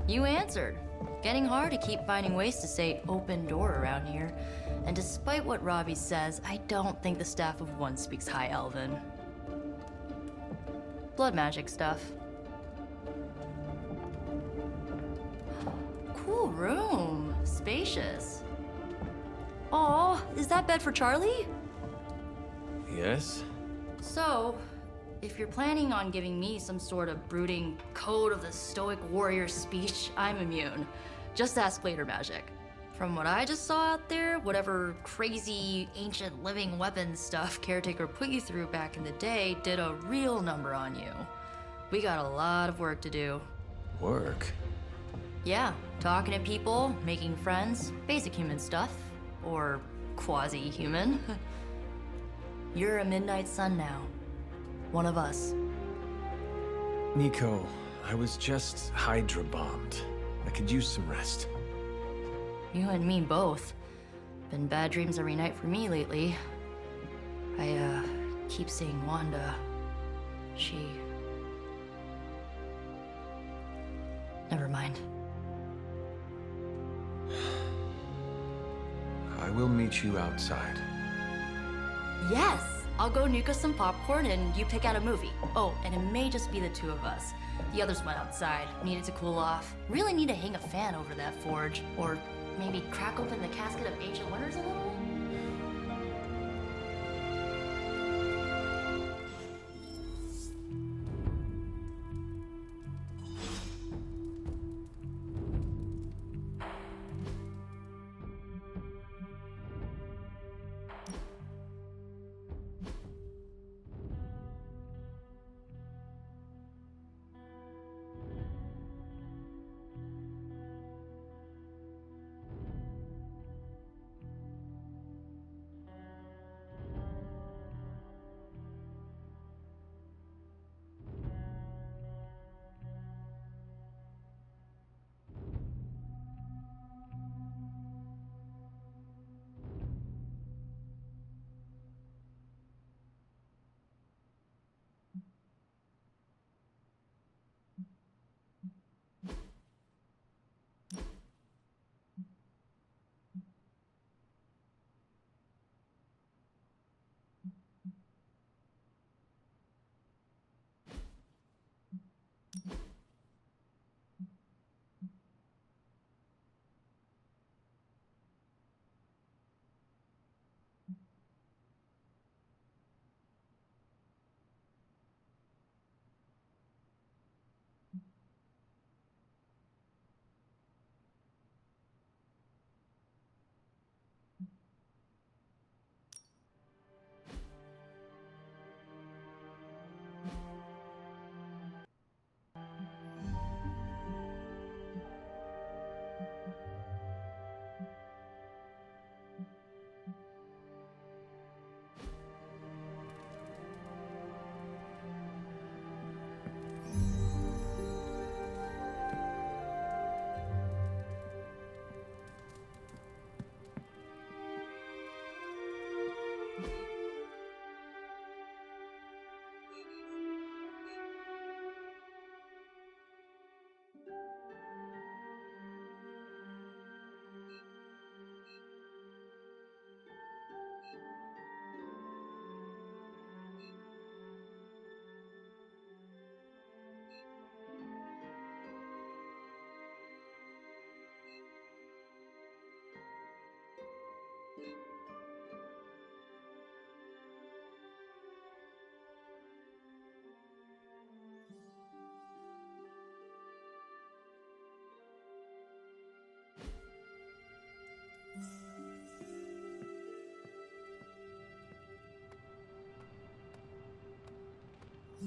You answered. Getting hard to keep finding ways to say open door around here. And despite what Robbie says, I don't think the staff of One speaks High Elven. Blood magic stuff. Cool room. Spacious. Aw, is that bed for Charlie? Yes? So, if you're planning on giving me some sort of brooding code of the stoic warrior speech, I'm immune. Just ask later, Magic. From what I just saw out there, whatever crazy ancient living weapons stuff Caretaker put you through back in the day did a real number on you. We got a lot of work to do. Work? Yeah, talking to people, making friends, basic human stuff. Or quasi-human. You're a Midnight Sun now. One of us. Nico, I was just Hydra bombed. I could use some rest. You and me both. Been bad dreams every night for me lately. I, keep seeing Wanda. She... Never mind. I will meet you outside. Yes! I'll go nuke us some popcorn and you pick out a movie. Oh, and it may just be the two of us. The others went outside, needed to cool off. Really need to hang a fan over that forge. Or maybe crack open the casket of ancient wonders a little?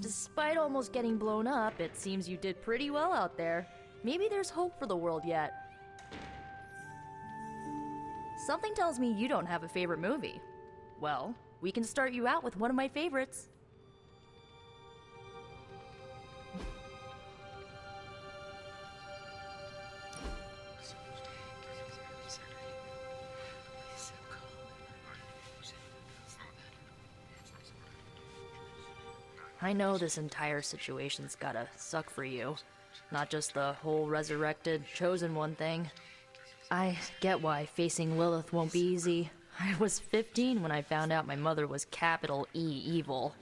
Despite almost getting blown up, it seems you did pretty well out there. Maybe there's hope for the world yet. Something tells me you don't have a favorite movie. Well, we can start you out with one of my favorites. I know this entire situation's gotta suck for you, not just the whole resurrected, chosen one thing. I get why facing Lilith won't be easy. I was 15 when I found out my mother was capital E evil.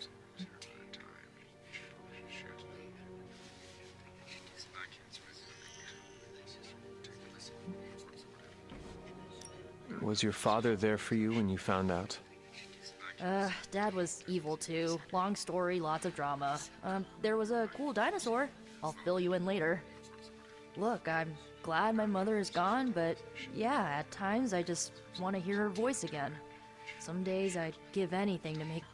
Was your father there for you when you found out? Dad was evil too. Long story, lots of drama. There was a cool dinosaur. I'll fill you in later. Look, I'm glad my mother is gone, but yeah, at times I just want to hear her voice again. Some days I'd give anything to make...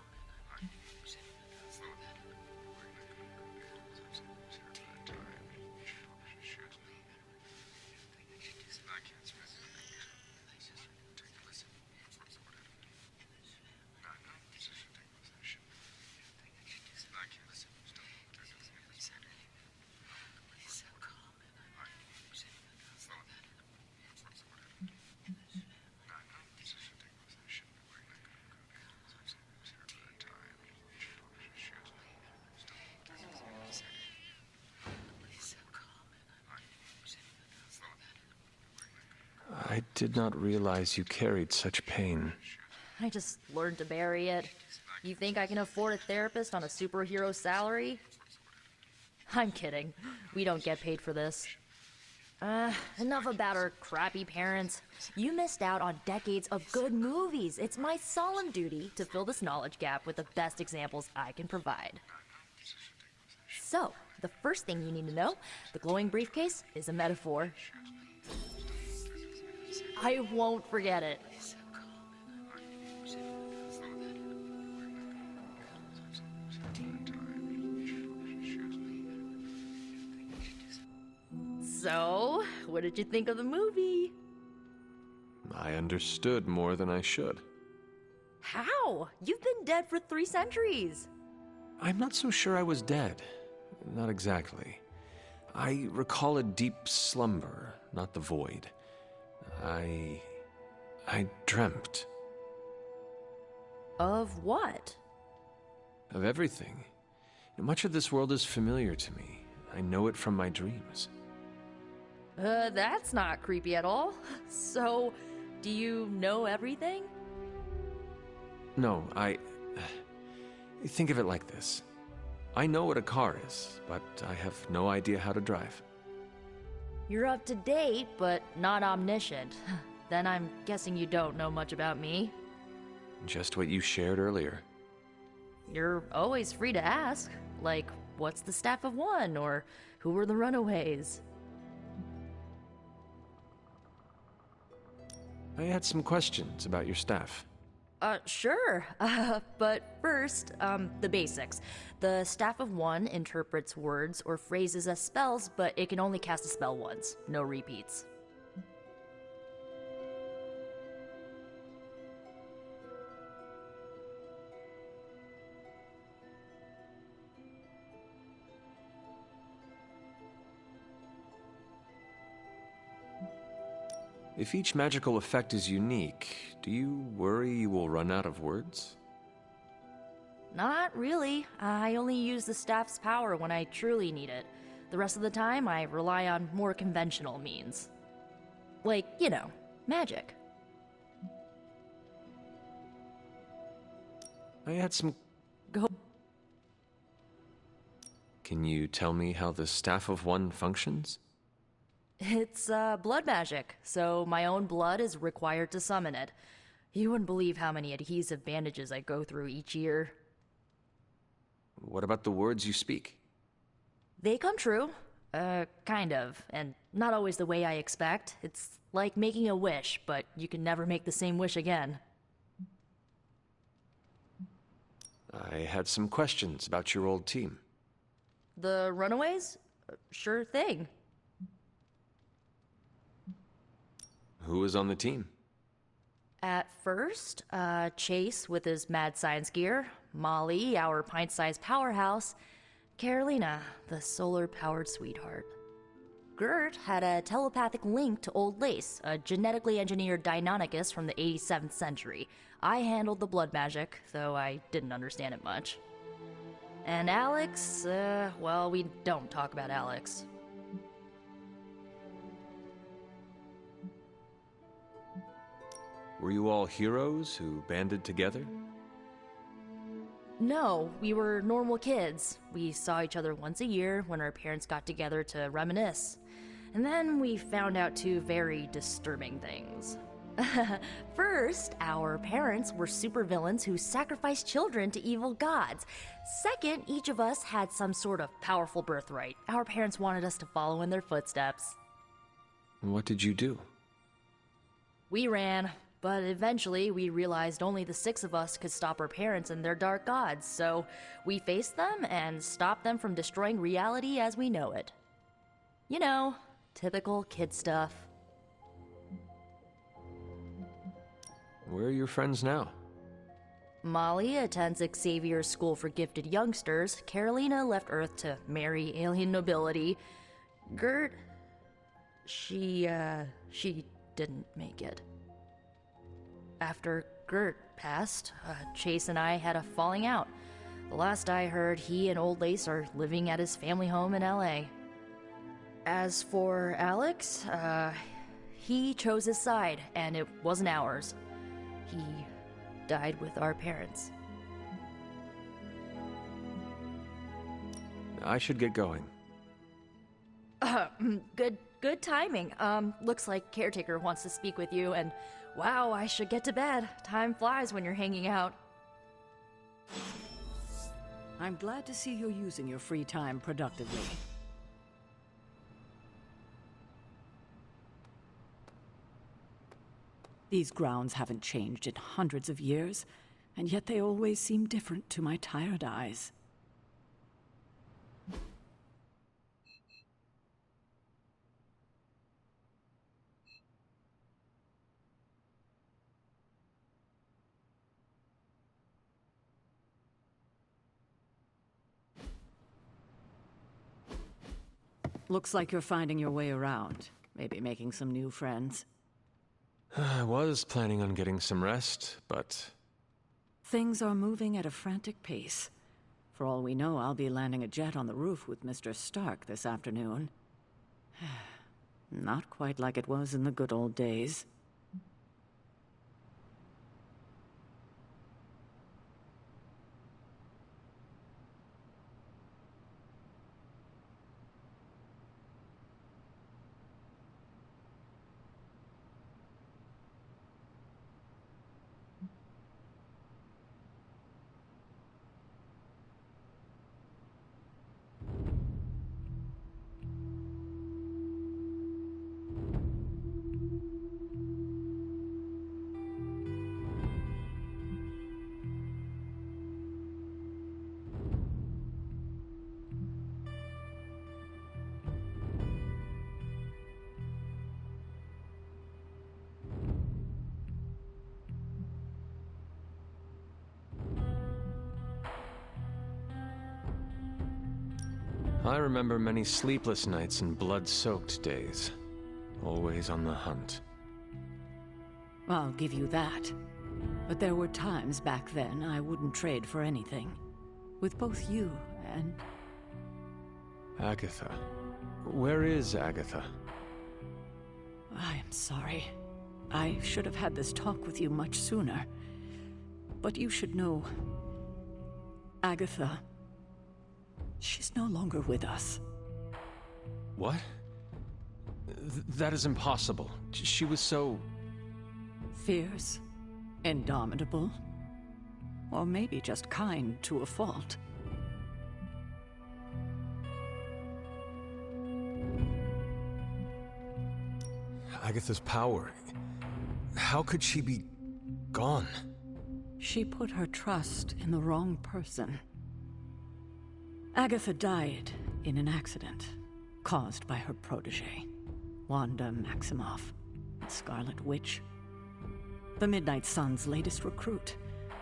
I did not realize you carried such pain. I just learned to bury it. You think I can afford a therapist on a superhero salary? I'm kidding. We don't get paid for this. Enough about our crappy parents. You missed out on decades of good movies. It's my solemn duty to fill this knowledge gap with the best examples I can provide. So, the first thing you need to know, the glowing briefcase is a metaphor. I won't forget it. So, what did you think of the movie? I understood more than I should. How? You've been dead for 3 centuries. I'm not so sure I was dead. Not exactly. I recall a deep slumber, not the void. I dreamt. Of what? Of everything. Much of this world is familiar to me. I know it from my dreams. That's not creepy at all. So, do you know everything? No, think of it like this. I know what a car is, but I have no idea how to drive. You're up to date, but not omniscient. Then I'm guessing you don't know much about me. Just what you shared earlier. You're always free to ask. Like, what's the Staff of One? Or who were the Runaways? I had some questions about your staff. Sure. But first, the basics. The Staff of One interprets words or phrases as spells, but it can only cast a spell once. No repeats. If each magical effect is unique, do you worry you will run out of words? Not really. I only use the staff's power when I truly need it. The rest of the time, I rely on more conventional means. Like, you know, magic. I had some... Go. Can you tell me how the Staff of One functions? It's, blood magic, so my own blood is required to summon it. You wouldn't believe how many adhesive bandages I go through each year. What about the words you speak? They come true. Kind of. And not always the way I expect. It's like making a wish, but you can never make the same wish again. I had some questions about your old team. The Runaways? Sure thing. Who was on the team? At first, Chase with his mad science gear, Molly, our pint-sized powerhouse, Carolina, the solar-powered sweetheart. Gert had a telepathic link to Old Lace, a genetically engineered Deinonychus from the 87th century. I handled the blood magic, though I didn't understand it much. And Alex, well, we don't talk about Alex. Were you all heroes who banded together? No, we were normal kids. We saw each other once a year when our parents got together to reminisce. And then we found out two very disturbing things. First, our parents were supervillains who sacrificed children to evil gods. Second, each of us had some sort of powerful birthright. Our parents wanted us to follow in their footsteps. What did you do? We ran, but eventually we realized only the six of us could stop our parents and their dark gods, so we faced them and stopped them from destroying reality as we know it. You know, typical kid stuff. Where are your friends now? Molly attends Xavier's School for Gifted Youngsters. Carolina left Earth to marry alien nobility. Gert... She didn't make it. After Gert passed, Chase and I had a falling out. The last I heard, he and Old Lace are living at his family home in LA. As for Alex, he chose his side, and it wasn't ours. He died with our parents. I should get going. Good timing. Looks like Caretaker wants to speak with you, and wow, I should get to bed. Time flies when you're hanging out. I'm glad to see you're using your free time productively. These grounds haven't changed in hundreds of years, and yet they always seem different to my tired eyes. Looks like you're finding your way around. Maybe making some new friends. I was planning on getting some rest, but... Things are moving at a frantic pace. For all we know, I'll be landing a jet on the roof with Mr. Stark this afternoon. Not quite like it was in the good old days. I remember many sleepless nights and blood-soaked days. Always on the hunt. I'll give you that. But there were times back then I wouldn't trade for anything. With both you and... Agatha. Where is Agatha? I am sorry. I should have had this talk with you much sooner. But you should know... Agatha... She's no longer with us. What? That is impossible. She was so... Fierce, indomitable, or maybe just kind to a fault. Agatha's power. How could she be gone? She put her trust in the wrong person. Agatha died in an accident caused by her protege, Wanda Maximoff, the Scarlet Witch. The Midnight Sun's latest recruit,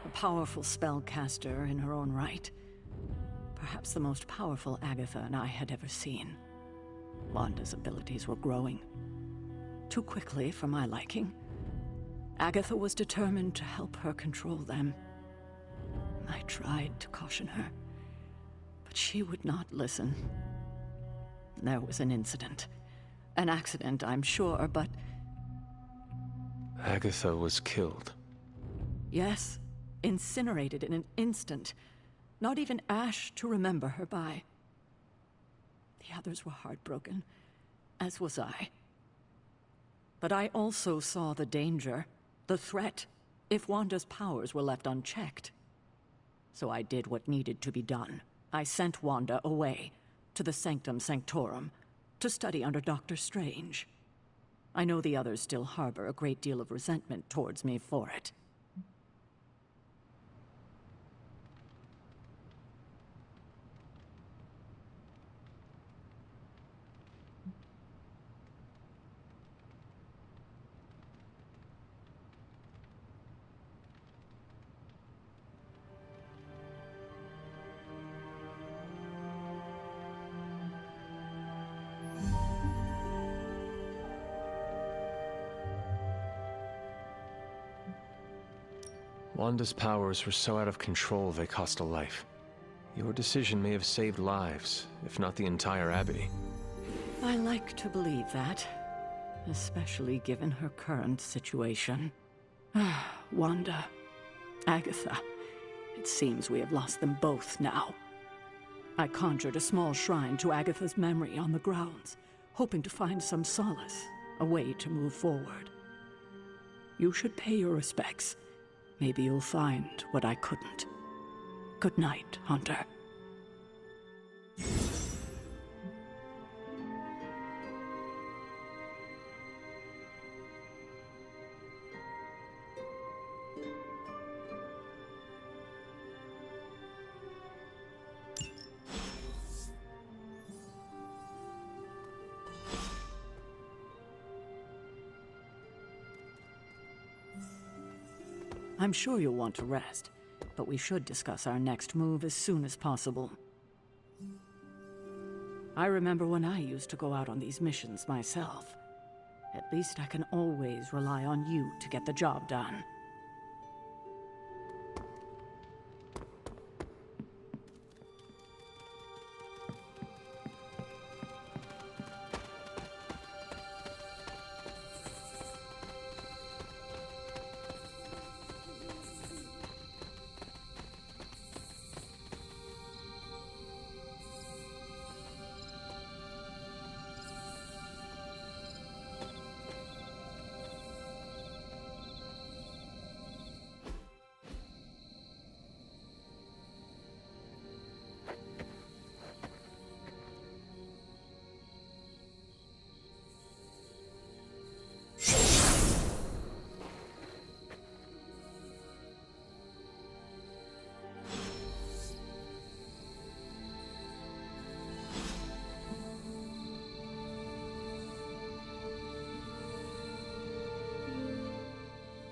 a powerful spellcaster in her own right. Perhaps the most powerful Agatha and I had ever seen. Wanda's abilities were growing. Too quickly for my liking. Agatha was determined to help her control them. I tried to caution her, but she would not listen. There was an incident. An accident, I'm sure, but... Agatha was killed. Yes, incinerated in an instant. Not even ash to remember her by. The others were heartbroken, as was I. But I also saw the danger, the threat, if Wanda's powers were left unchecked. So I did what needed to be done. I sent Wanda away, to the Sanctum Sanctorum, to study under Doctor Strange. I know the others still harbor a great deal of resentment towards me for it. Wanda's powers were so out of control they cost a life. Your decision may have saved lives, if not the entire Abbey. I like to believe that, especially given her current situation. Wanda, Agatha, it seems we have lost them both now. I conjured a small shrine to Agatha's memory on the grounds, hoping to find some solace, a way to move forward. You should pay your respects. Maybe you'll find what I couldn't. Good night, Hunter. I'm sure you'll want to rest, but we should discuss our next move as soon as possible. I remember when I used to go out on these missions myself. At least I can always rely on you to get the job done.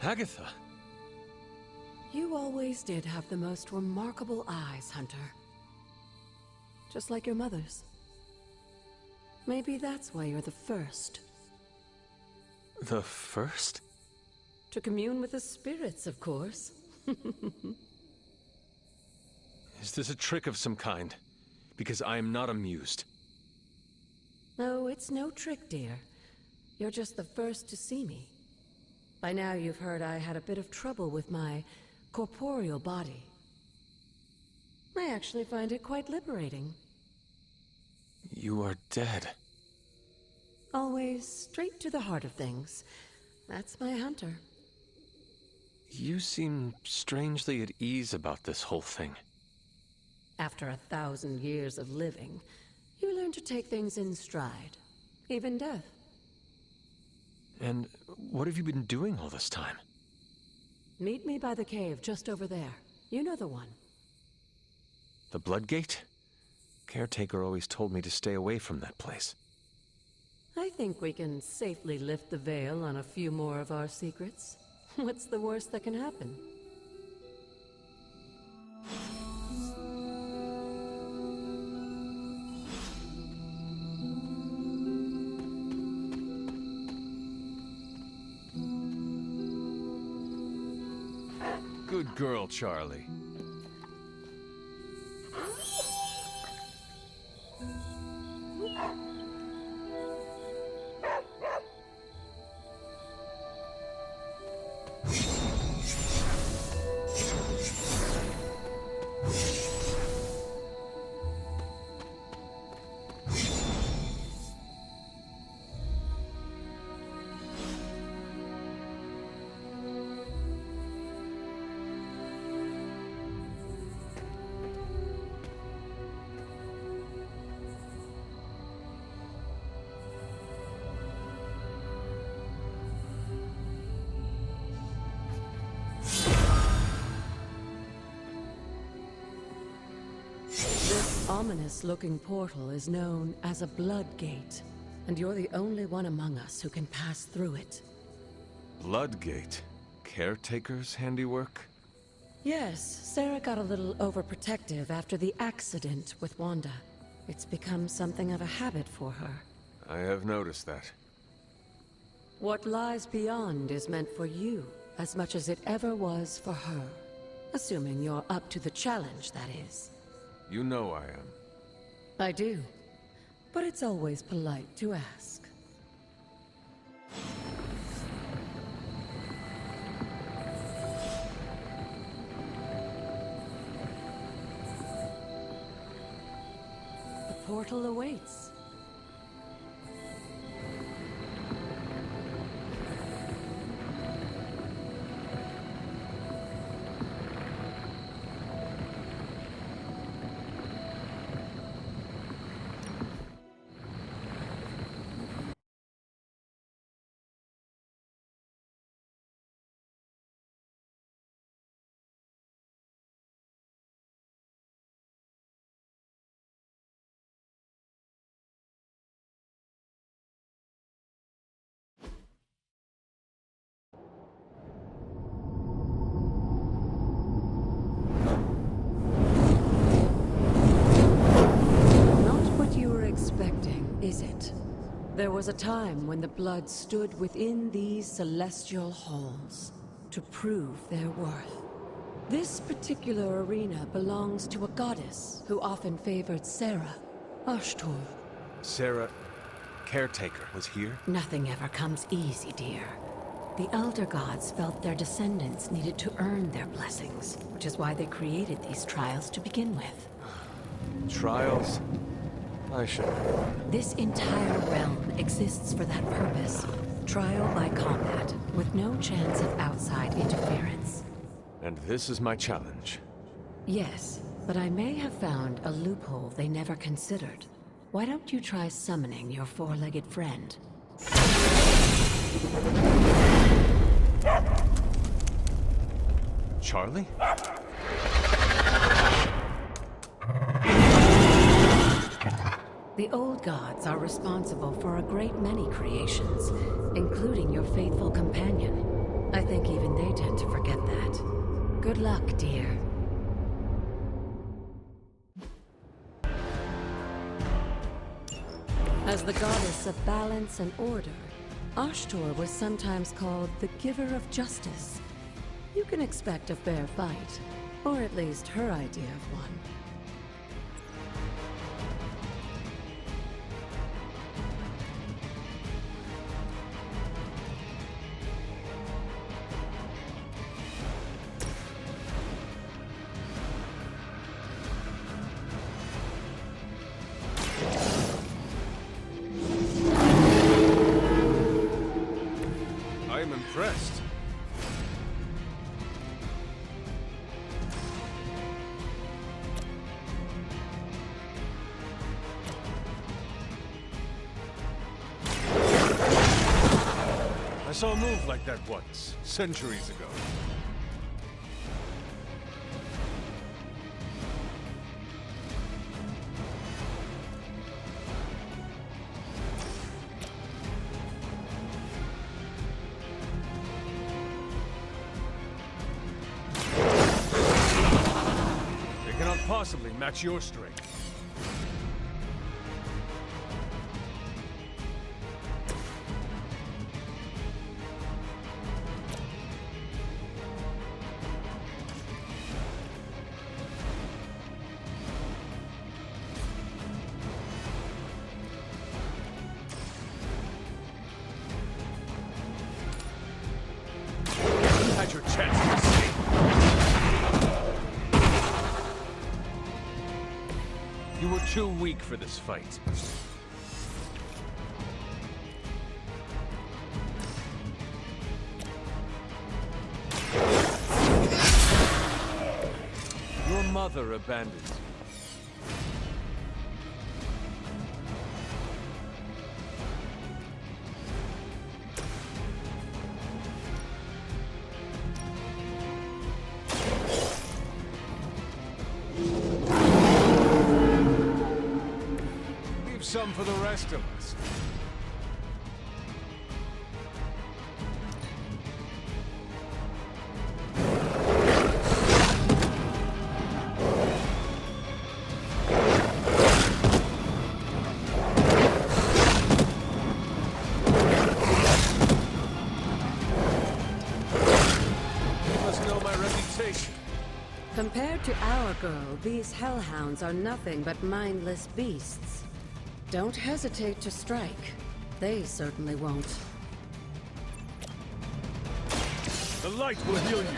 Agatha! You always did have the most remarkable eyes, Hunter. Just like your mother's. Maybe that's why you're the first. The first? To commune with the spirits, of course. Is this a trick of some kind? Because I am not amused. No, it's no trick, dear. You're just the first to see me. By now you've heard I had a bit of trouble with my corporeal body. I actually find it quite liberating. You are dead. Always straight to the heart of things. That's my Hunter. You seem strangely at ease about this whole thing. After 1,000 years of living, you learn to take things in stride. Even death. And what have you been doing all this time? Meet me by the cave just over there. You know the one. The Bloodgate? Caretaker always told me to stay away from that place. I think we can safely lift the veil on a few more of our secrets. What's the worst that can happen? Good girl, Charlie. ominous-looking portal is known as a Blood Gate, and you're the only one among us who can pass through it. Bloodgate? Caretaker's handiwork? Yes, Sarah got a little overprotective after the accident with Wanda. It's become something of a habit for her. I have noticed that. What lies beyond is meant for you, as much as it ever was for her. Assuming you're up to the challenge, that is. You know I am. I do. But it's always polite to ask. The portal awaits. Is it? There was a time when the blood stood within these celestial halls to prove their worth. This particular arena belongs to a goddess who often favored Sarah, Ashtor. Sarah, Caretaker, was here? Nothing ever comes easy, dear. The Elder Gods felt their descendants needed to earn their blessings, which is why they created these trials to begin with. Trials? I should have known. This entire realm exists for that purpose. Trial by combat, with no chance of outside interference. And this is my challenge. Yes, but I may have found a loophole they never considered. Why don't you try summoning your four-legged friend? Charlie? The old gods are responsible for a great many creations, including your faithful companion. I think even they tend to forget that. Good luck, dear. As the goddess of balance and order, Ashtor was sometimes called the giver of justice. You can expect a fair fight, or at least her idea of one. I am impressed. I saw a move like that once, centuries ago. They cannot possibly match your strength. You had your chance to escape. You were too weak for this fight. Your mother abandoned you. some for the rest of us. You must know my reputation. Compared to our girl, these hellhounds are nothing but mindless beasts. Don't hesitate to strike. They certainly won't. The light will heal you.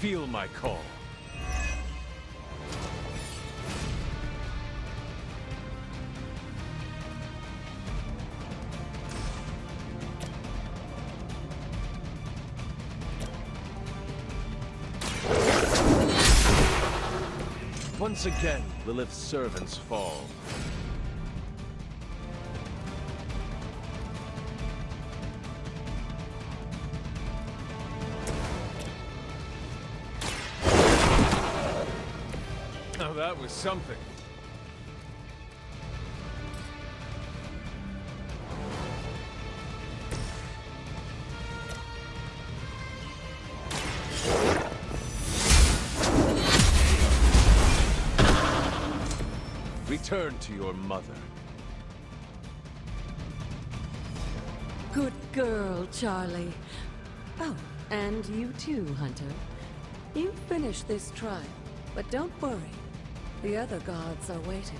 Feel my call. Once again, Lilith's servants fall. Now that was something. Return to your mother. Good girl, Charlie. Oh, and you too, Hunter. You finished this trial, but don't worry. The other gods are waiting.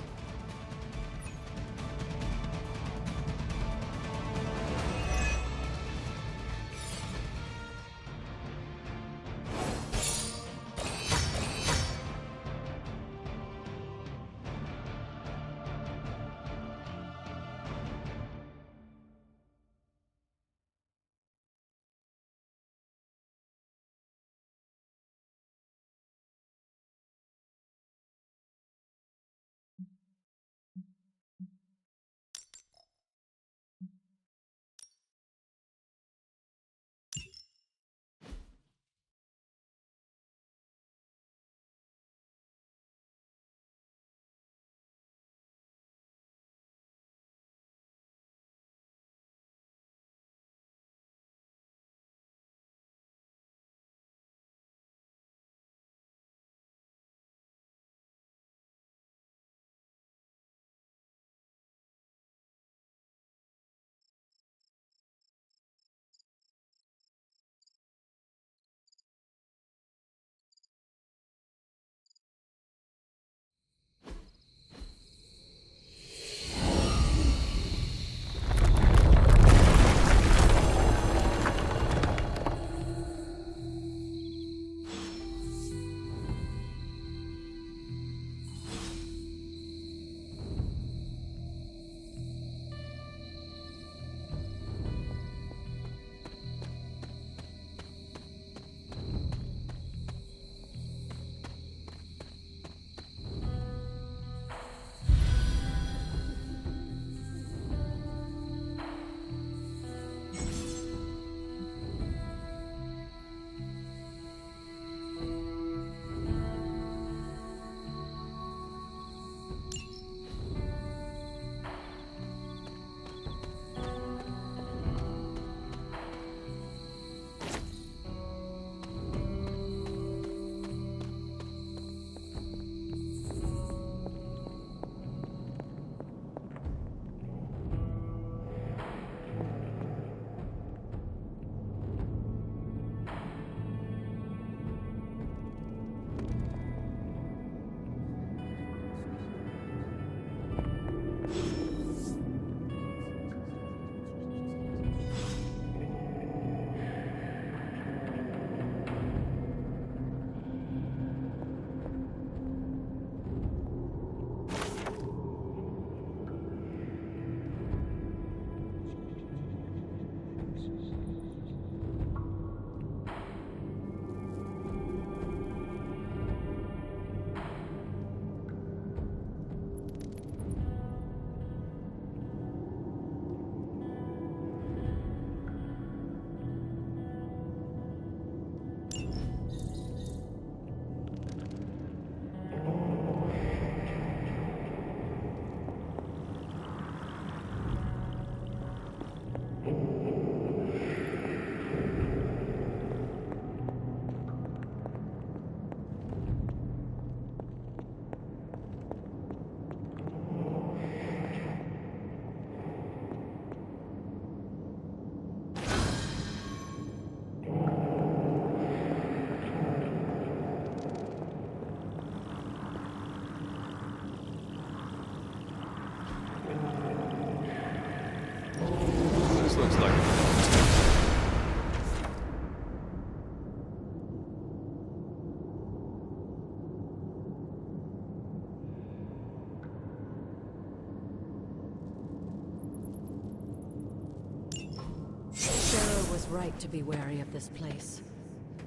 is right to be wary of this place.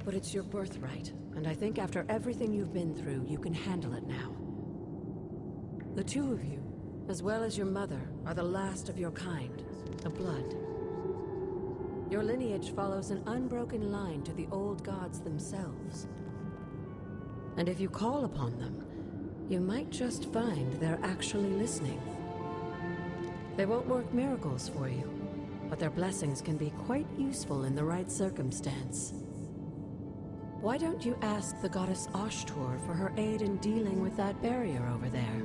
But it's your birthright, and I think after everything you've been through, you can handle it now. The two of you, as well as your mother, are the last of your kind, the Blood. Your lineage follows an unbroken line to the old gods themselves. And if you call upon them, you might just find they're actually listening. They won't work miracles for you, but their blessings can be quite useful in the right circumstance. Why don't you ask the goddess Ashtor for her aid in dealing with that barrier over there?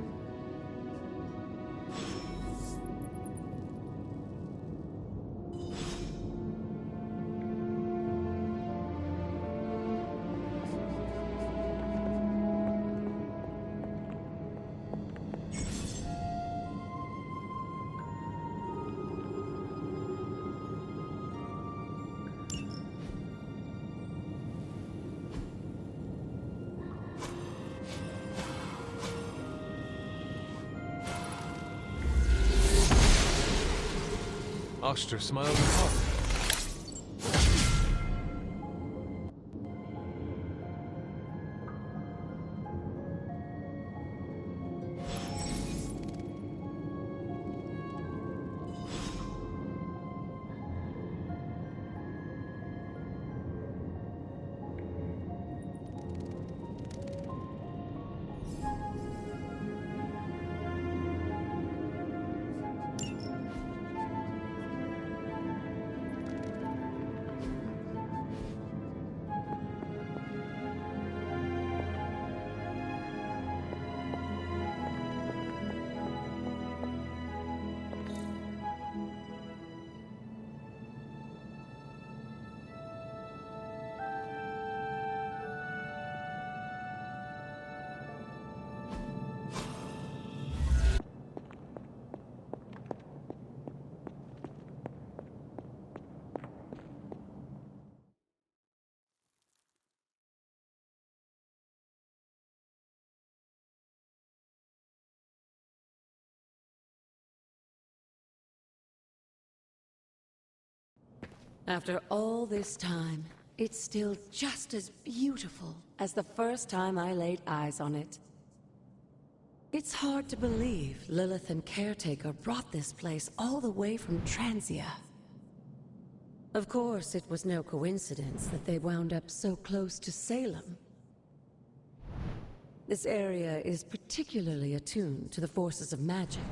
Oster smiled and talked. After all this time, it's still just as beautiful as the first time I laid eyes on it. It's hard to believe Lilith and Caretaker brought this place all the way from Transia. Of course, it was no coincidence that they wound up so close to Salem. This area is particularly attuned to the forces of magic.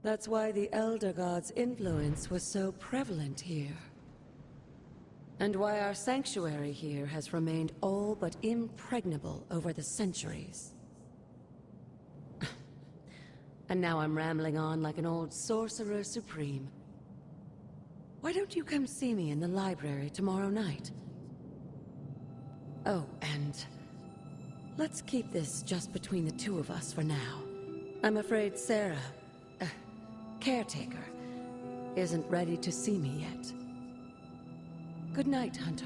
That's why the Elder God's influence was so prevalent here. And why our sanctuary here has remained all but impregnable over the centuries. And now I'm rambling on like an old sorcerer supreme. Why don't you come see me in the library tomorrow night? Oh, and let's keep this just between the two of us for now. I'm afraid Sarah, Caretaker, isn't ready to see me yet. Good night, Hunter.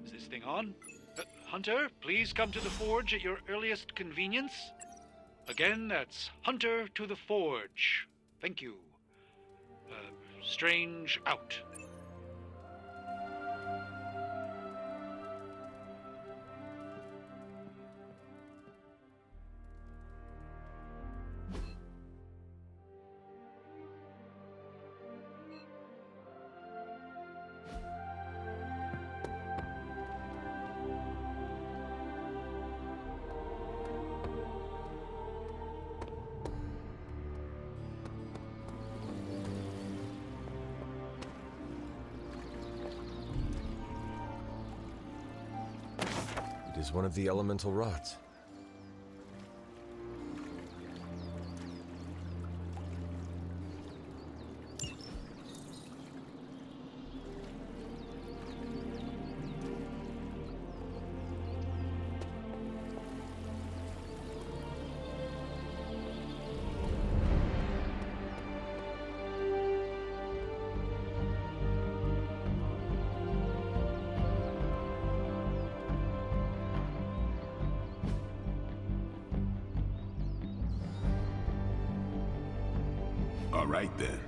Is this thing on? Hunter, please come to the forge at your earliest convenience. Again, that's Hunter to the forge. Thank you. Strange out. It is one of the elemental rods. All right, then.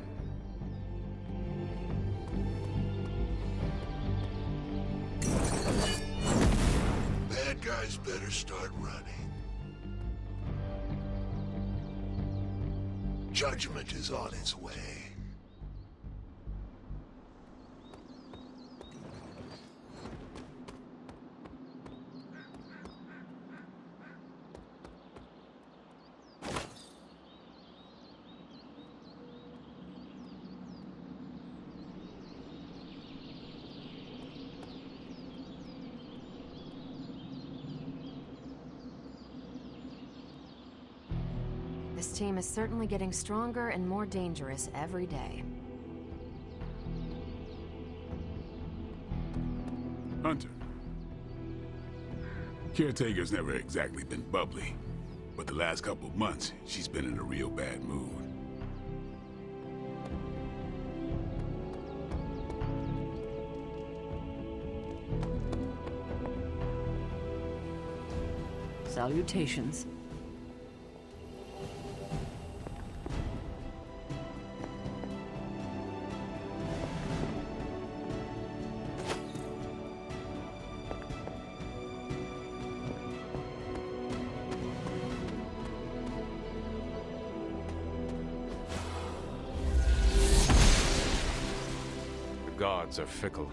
Bad guys better start running. Judgment is on its way. This team is certainly getting stronger and more dangerous every day. Hunter. Caretaker's never exactly been bubbly, but the last couple of months, she's been in a real bad mood. Salutations. The gods are fickle.